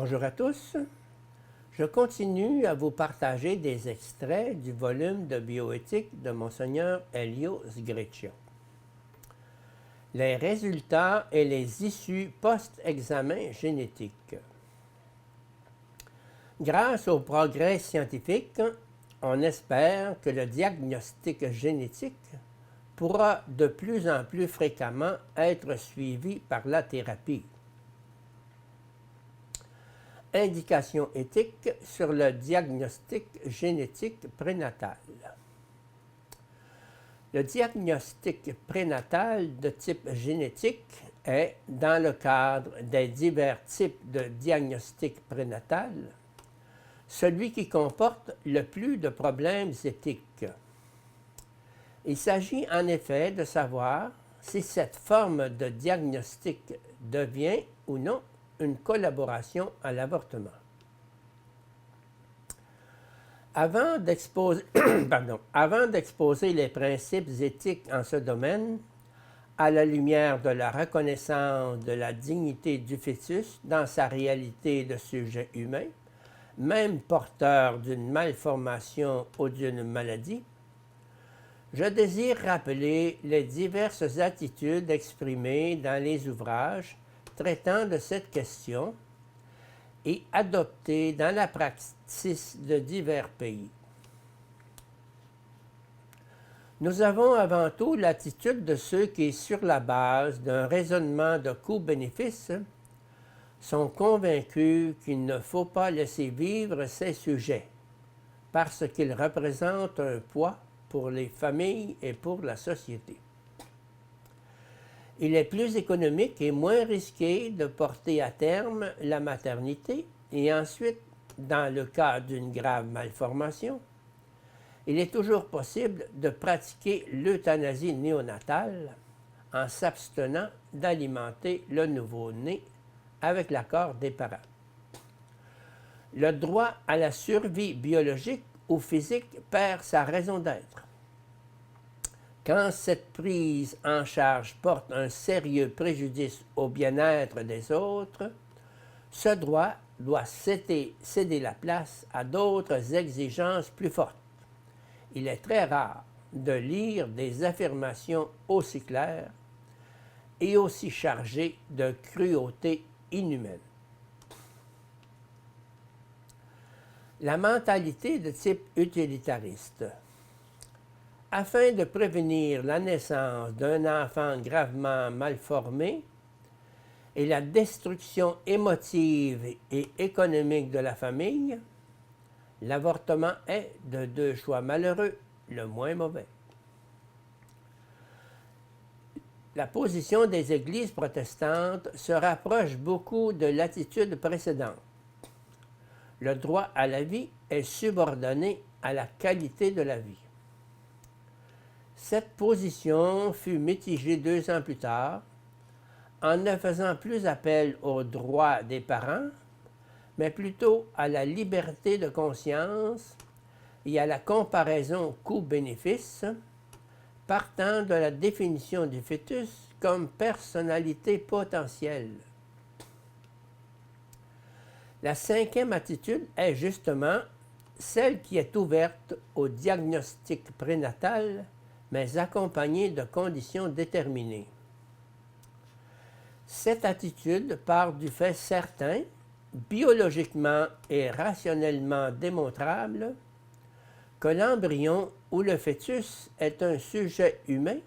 Bonjour à tous. Je continue à vous partager des extraits du volume de bioéthique de Monseigneur Elio Sgreccia. Les résultats et les issues post-examen génétique. Grâce au progrès scientifique, on espère que le diagnostic génétique pourra de plus en plus fréquemment être suivi par la thérapie. Indications éthiques sur le diagnostic génétique prénatal. Le diagnostic prénatal de type génétique est, dans le cadre des divers types de diagnostic prénatal, celui qui comporte le plus de problèmes éthiques. Il s'agit en effet de savoir si cette forme de diagnostic devient ou non une collaboration à l'avortement. Avant d'exposer les principes éthiques en ce domaine, à la lumière de la reconnaissance de la dignité du fœtus dans sa réalité de sujet humain, même porteur d'une malformation ou d'une maladie, je désire rappeler les diverses attitudes exprimées dans les ouvrages traitant de cette question et adoptées dans la praxis de divers pays. Nous avons avant tout l'attitude de ceux qui, sur la base d'un raisonnement de coût-bénéfice, sont convaincus qu'il ne faut pas laisser vivre ces sujets, parce qu'ils représentent un poids pour les familles et pour la société. Il est plus économique et moins risqué de porter à terme la maternité et ensuite, dans le cas d'une grave malformation, il est toujours possible de pratiquer l'euthanasie néonatale en s'abstenant d'alimenter le nouveau-né avec l'accord des parents. Le droit à la survie biologique ou physique perd sa raison d'être. Quand cette prise en charge porte un sérieux préjudice au bien-être des autres, ce droit doit céder la place à d'autres exigences plus fortes. Il est très rare de lire des affirmations aussi claires et aussi chargées de cruauté inhumaine. La mentalité de type utilitariste. Afin de prévenir la naissance d'un enfant gravement malformé et la destruction émotive et économique de la famille, l'avortement est, de deux choix malheureux, le moins mauvais. La position des églises protestantes se rapproche beaucoup de l'attitude précédente. Le droit à la vie est subordonné à la qualité de la vie. Cette position fut mitigée 2 ans plus tard, en ne faisant plus appel aux droits des parents, mais plutôt à la liberté de conscience et à la comparaison coût-bénéfice, partant de la définition du fœtus comme personnalité potentielle. La 5e attitude est justement celle qui est ouverte au diagnostic prénatal, mais accompagnée de conditions déterminées. Cette attitude part du fait certain, biologiquement et rationnellement démontrable, que l'embryon ou le fœtus est un sujet humain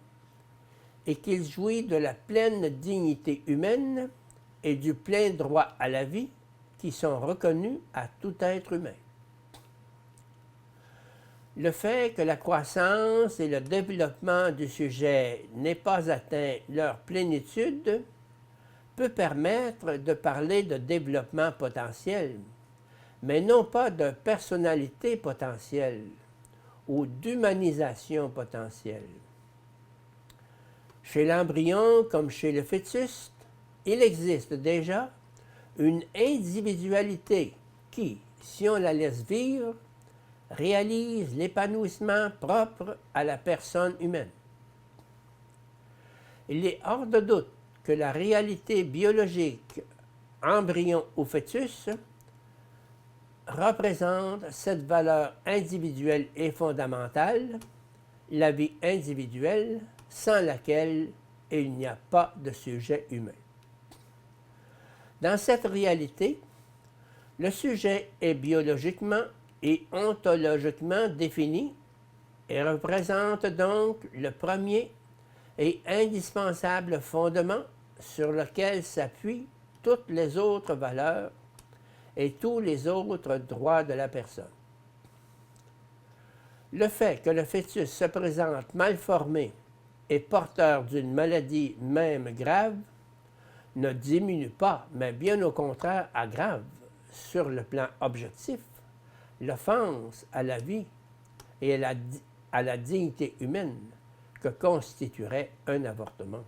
et qu'il jouit de la pleine dignité humaine et du plein droit à la vie qui sont reconnus à tout être humain. Le fait que la croissance et le développement du sujet n'aient pas atteint leur plénitude peut permettre de parler de développement potentiel, mais non pas de personnalité potentielle ou d'humanisation potentielle. Chez l'embryon comme chez le fœtus, il existe déjà une individualité qui, si on la laisse vivre, réalise l'épanouissement propre à la personne humaine. Il est hors de doute que la réalité biologique embryon ou fœtus, représente cette valeur individuelle et fondamentale, la vie individuelle, sans laquelle il n'y a pas de sujet humain. Dans cette réalité, le sujet est biologiquement et ontologiquement défini et représente donc le premier et indispensable fondement sur lequel s'appuient toutes les autres valeurs et tous les autres droits de la personne. Le fait que le fœtus se présente mal formé et porteur d'une maladie même grave ne diminue pas, mais bien au contraire aggrave, sur le plan objectif, l'offense à la vie et à la dignité humaine que constituerait un avortement.